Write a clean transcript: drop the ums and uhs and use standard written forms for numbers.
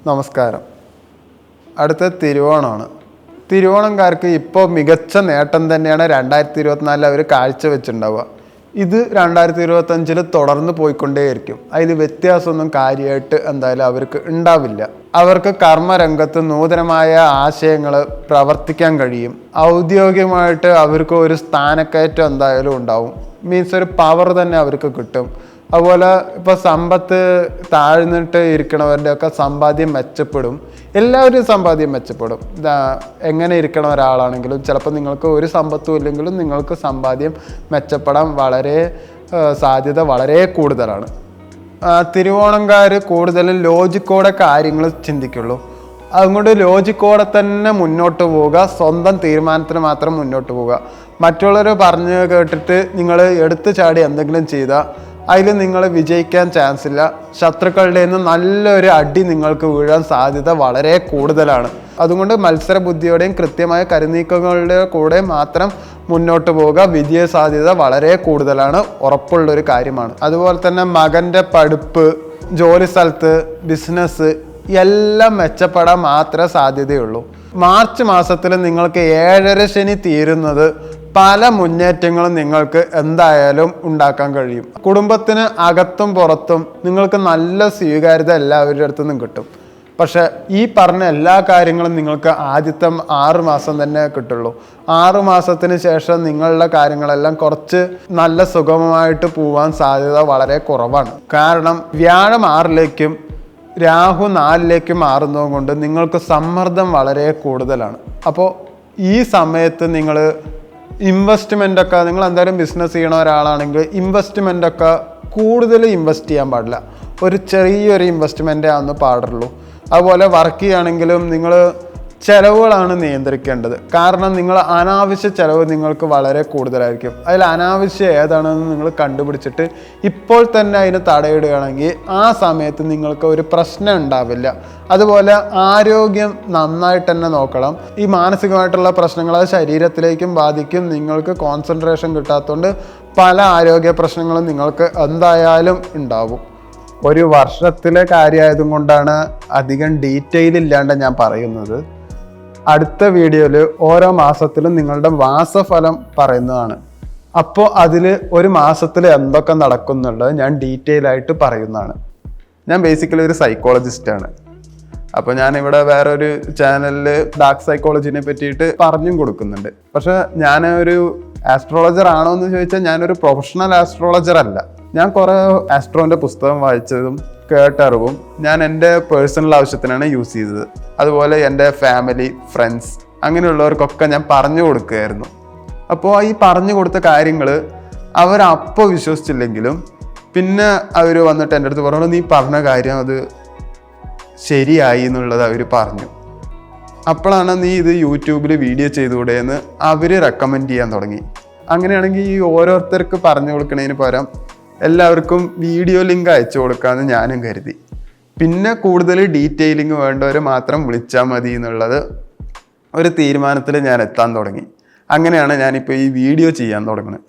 നമസ്കാരം. അടുത്ത തിരുവോണമാണ്. തിരുവോണംകാർക്ക് ഇപ്പോൾ മികച്ച നേട്ടം തന്നെയാണ് 2024 അവർ കാഴ്ചവെച്ചിട്ടുണ്ടാവുക. ഇത് 2025 തുടർന്ന് പോയിക്കൊണ്ടേയിരിക്കും. അതിൽ വ്യത്യാസമൊന്നും കാര്യമായിട്ട് എന്തായാലും അവർക്ക് ഉണ്ടാവില്ല. അവർക്ക് കർമ്മരംഗത്ത് നൂതനമായ ആശയങ്ങൾ പ്രവർത്തിക്കാൻ കഴിയും. ഔദ്യോഗികമായിട്ട് അവർക്ക് ഒരു സ്ഥാനക്കയറ്റം എന്തായാലും ഉണ്ടാവും. മീൻസ് ഒരു പവർ തന്നെ അവർക്ക് കിട്ടും. അതുപോലെ ഇപ്പോൾ സമ്പത്ത് താഴ്ന്നിട്ട് ഇരിക്കണവരുടെയൊക്കെ സമ്പാദ്യം മെച്ചപ്പെടും. എല്ലാവരും സമ്പാദ്യം മെച്ചപ്പെടും. എങ്ങനെ ഇരിക്കണ ഒരാളാണെങ്കിലും ചിലപ്പോൾ നിങ്ങൾക്ക് ഒരു സമ്പത്തും ഇല്ലെങ്കിലും നിങ്ങൾക്ക് സമ്പാദ്യം മെച്ചപ്പെടാൻ സാധ്യത വളരെ കൂടുതലാണ്. തിരുവോണംകാർ കൂടുതലും ലോജിക്കോടെ കാര്യങ്ങൾ ചിന്തിക്കുള്ളൂ. അതുകൊണ്ട് ലോജിക്കോടെ തന്നെ മുന്നോട്ട് പോവുക. സ്വന്തം തീരുമാനത്തിന് മാത്രം മുന്നോട്ട് പോവുക. മറ്റുള്ളവർ പറഞ്ഞു കേട്ടിട്ട് നിങ്ങൾ എടുത്തു ചാടി എന്തെങ്കിലും ചെയ്താൽ അതിൽ നിങ്ങൾ വിജയിക്കാൻ ചാൻസ് ഇല്ല. ശത്രുക്കളുടെ നിന്ന് നല്ലൊരു അടി നിങ്ങൾക്ക് വീഴാൻ സാധ്യത വളരെ കൂടുതലാണ്. അതുകൊണ്ട് മത്സര ബുദ്ധിയോടെയും കൃത്യമായ കരുനീക്കങ്ങളുടെ കൂടെ മാത്രം മുന്നോട്ട് പോവുക. വിജയ സാധ്യത വളരെ കൂടുതലാണ്, ഉറപ്പുള്ളൊരു കാര്യമാണ്. അതുപോലെ തന്നെ മകൻ്റെ പഠിപ്പ്, ജോലി സ്ഥലത്ത്, ബിസിനസ് എല്ലാം മെച്ചപ്പെടാൻ മാത്രമേ സാധ്യതയുള്ളൂ. മാർച്ച് മാസത്തിൽ നിങ്ങൾക്ക് 7.5 ശനി തീരുന്നത് പല മുന്നേറ്റങ്ങളും നിങ്ങൾക്ക് എന്തായാലും ഉണ്ടാക്കാൻ കഴിയും. കുടുംബത്തിന് അകത്തും പുറത്തും നിങ്ങൾക്ക് നല്ല സ്വീകാര്യത എല്ലാവരുടെ അടുത്തു നിന്നും കിട്ടും. പക്ഷെ ഈ പറഞ്ഞ എല്ലാ കാര്യങ്ങളും നിങ്ങൾക്ക് ആദ്യത്തെ 6 മാസം തന്നെ കിട്ടുള്ളൂ. 6 മാസത്തിന് ശേഷം നിങ്ങളുടെ കാര്യങ്ങളെല്ലാം കുറച്ച് നല്ല സുഗമമായിട്ട് പോവാൻ സാധ്യത വളരെ കുറവാണ്. കാരണം വ്യാഴം 6ലേക്കും രാഹു 4ലേക്കും മാറുന്നത് കൊണ്ട് നിങ്ങൾക്ക് സമ്മർദ്ദം വളരെ കൂടുതലാണ്. അപ്പോൾ ഈ സമയത്ത് നിങ്ങൾ ഇൻവെസ്റ്റ്മെൻ്റൊക്കെ, നിങ്ങൾ എന്തായാലും ബിസിനസ് ചെയ്യണ ഒരാളാണെങ്കിൽ ഇൻവെസ്റ്റ്മെൻ്റൊക്കെ കൂടുതൽ ഇൻവെസ്റ്റ് ചെയ്യാൻ പാടില്ല. ഒരു ചെറിയൊരു ഇൻവെസ്റ്റ്മെൻറ്റേ ആവുന്ന പാടുള്ളൂ. അതുപോലെ വർക്ക് ചെയ്യുകയാണെങ്കിലും നിങ്ങൾ ചിലവുകളാണ് നിയന്ത്രിക്കേണ്ടത്. കാരണം നിങ്ങൾ അനാവശ്യ ചിലവ് നിങ്ങൾക്ക് വളരെ കൂടുതലായിരിക്കും. അതിൽ അനാവശ്യം ഏതാണെന്ന് നിങ്ങൾ കണ്ടുപിടിച്ചിട്ട് ഇപ്പോൾ തന്നെ അതിന് തടയിടുകയാണെങ്കിൽ ആ സമയത്ത് നിങ്ങൾക്ക് ഒരു പ്രശ്നം ഉണ്ടാവില്ല. അതുപോലെ ആരോഗ്യം നന്നായിട്ട് തന്നെ നോക്കണം. ഈ മാനസികമായിട്ടുള്ള പ്രശ്നങ്ങൾ അത് ശരീരത്തിലേക്കും ബാധിക്കും. നിങ്ങൾക്ക് കോൺസെൻട്രേഷൻ കിട്ടാത്തതുകൊണ്ട് പല ആരോഗ്യ പ്രശ്നങ്ങളും നിങ്ങൾക്ക് എന്തായാലും ഉണ്ടാവും. ഒരു വർഷത്തിലെ കാര്യമായതും കൊണ്ടാണ് അധികം ഡീറ്റെയിൽ ഇല്ലാണ്ട് ഞാൻ പറയുന്നത്. അടുത്ത വീഡിയോയിൽ ഓരോ മാസത്തിലും നിങ്ങളുടെ മാസഫലം പറയുന്നതാണ്. അപ്പോൾ അതിൽ ഒരു മാസത്തിൽ എന്തൊക്കെ നടക്കുന്നുള്ളത് ഞാൻ ഡീറ്റെയിൽ ആയിട്ട് പറയുന്നതാണ്. ഞാൻ ബേസിക്കലി ഒരു സൈക്കോളജിസ്റ്റാണ്. അപ്പോൾ ഞാനിവിടെ വേറൊരു ചാനലിൽ ഡാർക്ക് സൈക്കോളജിനെ പറ്റിയിട്ട് പറഞ്ഞും കൊടുക്കുന്നുണ്ട്. പക്ഷെ ഞാൻ ഒരു ആസ്ട്രോളജർ ആണോ എന്ന് ചോദിച്ചാൽ ഞാനൊരു പ്രൊഫഷണൽ ആസ്ട്രോളജർ അല്ല. ഞാൻ കുറേ ആസ്ട്രോൻ്റെ പുസ്തകം വായിച്ചതും കേട്ടറിവും ഞാൻ എൻ്റെ പേഴ്സണൽ ആവശ്യത്തിനാണ് യൂസ് ചെയ്തത്. അതുപോലെ എൻ്റെ ഫാമിലി, ഫ്രണ്ട്സ് അങ്ങനെയുള്ളവർക്കൊക്കെ ഞാൻ പറഞ്ഞു കൊടുക്കുകയായിരുന്നു. അപ്പോൾ ഈ പറഞ്ഞു കൊടുത്ത കാര്യങ്ങൾ അവരപ്പോൾ വിശ്വസിച്ചില്ലെങ്കിലും പിന്നെ അവർ വന്നിട്ട് എൻ്റെ അടുത്ത് പറഞ്ഞു, നീ പറഞ്ഞ കാര്യം അത് ശരിയായി എന്നുള്ളത് അവർ പറഞ്ഞു. അപ്പോഴാണ് നീ ഇത് യൂട്യൂബിൽ വീഡിയോ ചെയ്തുകൂടെ എന്ന് അവർ റെക്കമെൻഡ് ചെയ്യാൻ തുടങ്ങി. അങ്ങനെയാണെങ്കിൽ ഈ ഓരോരുത്തർക്ക് പറഞ്ഞു കൊടുക്കുന്നതിന് പകരം എല്ലാവർക്കും വീഡിയോ ലിങ്ക് അയച്ചു കൊടുക്കാമെന്ന് ഞാനും കരുതി. പിന്നെ കൂടുതൽ ഡീറ്റെയിലിംഗ് വേണ്ടവർ മാത്രം വിളിച്ചാൽ മതി എന്നുള്ളത് ഒരു തീരുമാനത്തിൽ ഞാൻ എത്താൻ തുടങ്ങി. അങ്ങനെയാണ് ഞാനിപ്പോൾ ഈ വീഡിയോ ചെയ്യാൻ തുടങ്ങുന്നത്.